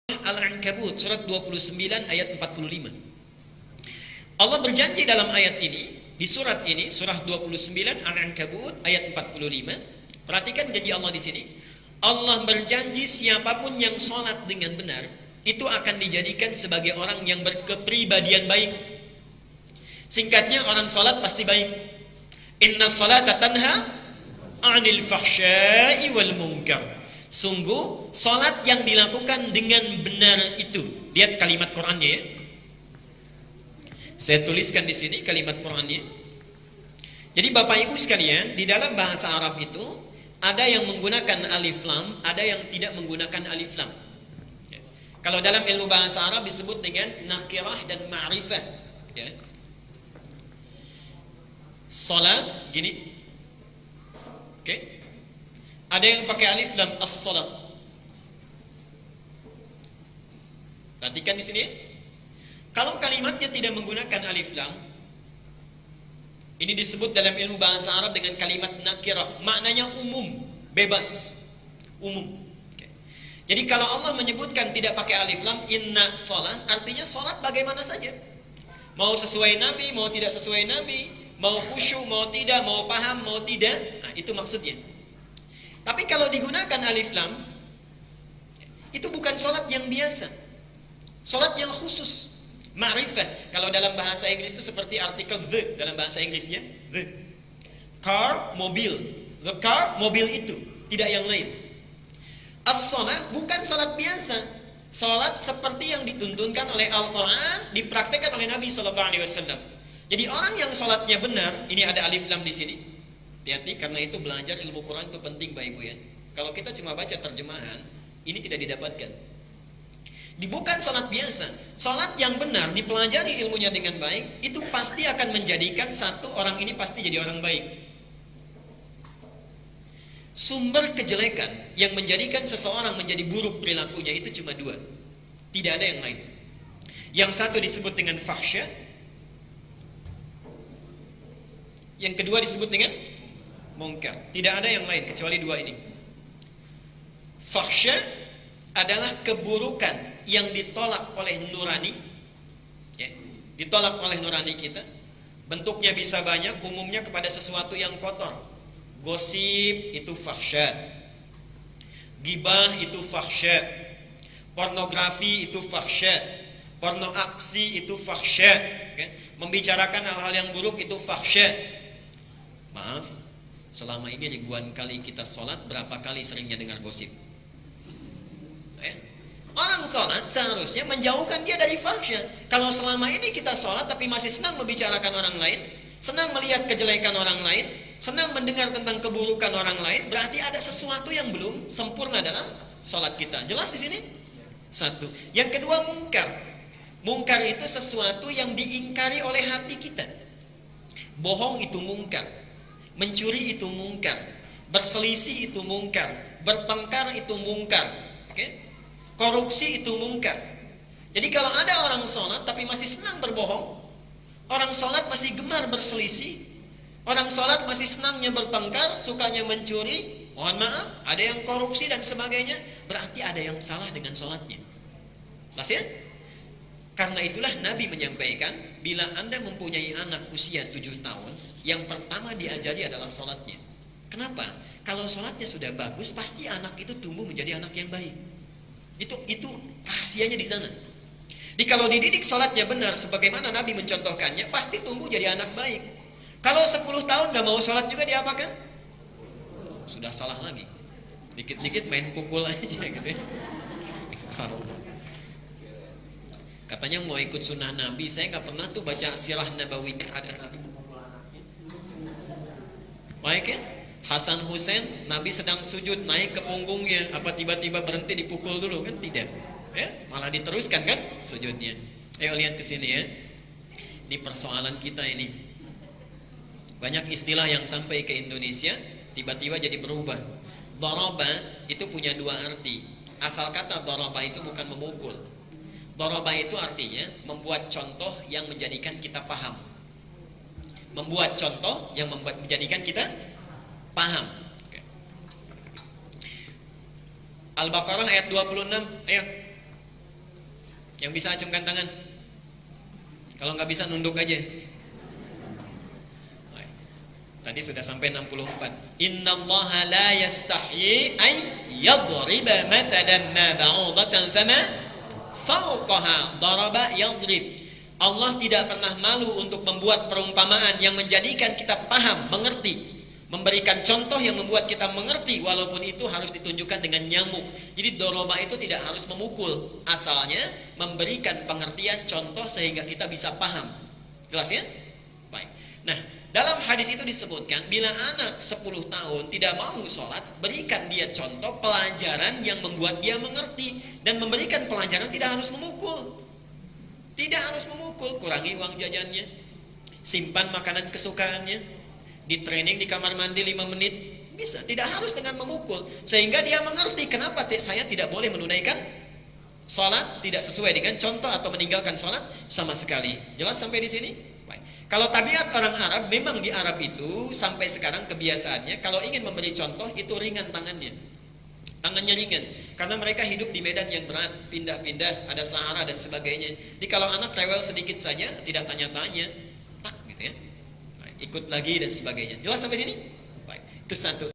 Al-Ankabut surat 29 ayat 45. Allah berjanji dalam ayat ini, di surat ini, surah 29 Al-Ankabut ayat 45. Perhatikan janji Allah di sini. Allah berjanji siapapun yang sholat dengan benar, itu akan dijadikan sebagai orang yang berkepribadian baik. Singkatnya, orang sholat pasti baik. Inna sholata tanha 'anil fahsya'i wal munkar. Sungguh salat yang dilakukan dengan benar itu. Lihat kalimat Qur'annya ya. Saya tuliskan di sini kalimat Qur'annya. Jadi Bapak Ibu sekalian, di dalam bahasa Arab itu ada yang menggunakan alif lam, ada yang tidak menggunakan alif lam. Ya. Kalau dalam ilmu bahasa Arab disebut dengan nakirah dan ma'rifah. Ya. Salat gini. Oke. Ada yang pakai alif lam, as-salat. Perhatikan di sini. Kalau kalimatnya tidak menggunakan alif lam, ini disebut dalam ilmu bahasa Arab dengan kalimat nakirah. Maknanya umum, bebas, umum. Oke. Jadi kalau Allah menyebutkan tidak pakai alif lam, inna salat, artinya salat bagaimana saja. Mau sesuai Nabi, mau tidak sesuai Nabi, mau khusyuk, mau tidak, mau paham, mau tidak. Nah, itu maksudnya. Tapi kalau digunakan alif lam, itu bukan sholat yang biasa, sholat yang khusus, ma'rifah. Kalau dalam bahasa Inggris itu seperti artikel the dalam bahasa Inggrisnya, the car, mobil, the car, mobil itu, tidak yang lain. As-sholat bukan sholat biasa, sholat seperti yang dituntunkan oleh Al-Quran, dipraktekkan oleh Nabi SAW. Jadi orang yang sholatnya benar, ini ada alif lam di sini. Hati-hati, karena itu belajar ilmu Quran itu penting Bapak Ibu ya. Kalau kita cuma baca terjemahan, ini tidak didapatkan. Bukan sholat biasa. Sholat yang benar, dipelajari ilmunya dengan baik, itu pasti akan menjadikan satu orang ini pasti jadi orang baik. Sumber kejelekan yang menjadikan seseorang menjadi buruk perilakunya itu cuma dua. Tidak ada yang lain. Yang satu disebut dengan fahsya. Yang kedua disebut dengan mungkar. Tidak ada yang lain kecuali dua ini. Fahsya adalah keburukan yang ditolak oleh nurani, ya, ditolak oleh nurani kita. Bentuknya bisa banyak, umumnya kepada sesuatu yang kotor. Gosip itu fahsya, gibah itu fahsya, pornografi itu fahsya, porno aksi itu fahsya, ya. Membicarakan hal-hal yang buruk itu fahsya. Maaf, selama ini ribuan kali kita sholat, berapa kali seringnya dengar gosip? Orang sholat seharusnya menjauhkan dia dari fahsya. Kalau selama ini kita sholat tapi masih senang membicarakan orang lain, senang melihat kejelekan orang lain, senang mendengar tentang keburukan orang lain, berarti ada sesuatu yang belum sempurna dalam sholat kita. Jelas di sini? Satu. Yang kedua, mungkar. Mungkar itu sesuatu yang diingkari oleh hati kita. Bohong itu mungkar. Mencuri itu mungkar, berselisih itu mungkar, bertengkar itu mungkar, okay? Korupsi itu mungkar. Jadi kalau ada orang sholat tapi masih senang berbohong, orang sholat masih gemar berselisih, orang sholat masih senangnya bertengkar, sukanya mencuri, mohon maaf, ada yang korupsi dan sebagainya, berarti ada yang salah dengan sholatnya. Jelas ya? Karena itulah Nabi menyampaikan, bila Anda mempunyai anak usia 7 tahun, yang pertama diajari adalah sholatnya. Kenapa? Kalau sholatnya sudah bagus, pasti anak itu tumbuh menjadi anak yang baik. Itu rahasianya di sana. Jadi kalau dididik sholatnya benar, sebagaimana Nabi mencontohkannya, pasti tumbuh jadi anak baik. Kalau 10 tahun gak mau sholat juga diapakan? Sudah salah lagi. Dikit-dikit main pukul aja gitu ya. Katanya mau ikut sunnah Nabi, saya gak pernah tuh baca sirah Nabawi ada Nabi. Baik ya, Hasan Hussein, Nabi sedang sujud, naik ke punggungnya, apa tiba-tiba berhenti dipukul dulu? Kan tidak, ya, malah diteruskan kan sujudnya. Ayo lihat ke sini ya. Di persoalan kita ini banyak istilah yang sampai ke Indonesia tiba-tiba jadi berubah. Daraba itu punya dua arti. Asal kata daraba itu bukan memukul. Daraba itu artinya membuat contoh yang menjadikan kita paham. Membuat contoh yang menjadikan kita paham. Al-Baqarah ayat 26. Ayo. Yang bisa acungkan tangan. Kalau nggak bisa nunduk aja. Baik. Tadi sudah sampai 64. Innallaha la yastahyi ay yadriba mathalan ma ba'udatan fama fawqaha daraba yadrib. Allah tidak pernah malu untuk membuat perumpamaan yang menjadikan kita paham, mengerti, memberikan contoh yang membuat kita mengerti, walaupun itu harus ditunjukkan dengan nyamuk. Jadi doroba itu tidak harus memukul, asalnya memberikan pengertian contoh sehingga kita bisa paham. Jelas ya? Baik. Nah, dalam hadis itu disebutkan bila anak 10 tahun tidak mau sholat, berikan dia contoh pelajaran yang membuat dia mengerti. Dan memberikan pelajaran tidak harus memukul. Tidak harus memukul, kurangi uang jajannya, simpan makanan kesukaannya, di training di kamar mandi 5 menit, bisa. Tidak harus dengan memukul, sehingga dia mengerti kenapa saya tidak boleh menunaikan sholat tidak sesuai dengan contoh atau meninggalkan sholat sama sekali. Jelas sampai di sini? Baik. Kalau tabiat orang Arab, memang di Arab itu sampai sekarang kebiasaannya kalau ingin memberi contoh itu ringan tangannya. Tangannya ringan, karena mereka hidup di medan yang berat, pindah-pindah, ada Sahara dan sebagainya. Jadi kalau anak rewel sedikit saja, tidak tanya-tanya, tak gitu ya, ikut lagi dan sebagainya. Jelas sampai sini? Baik, itu satu.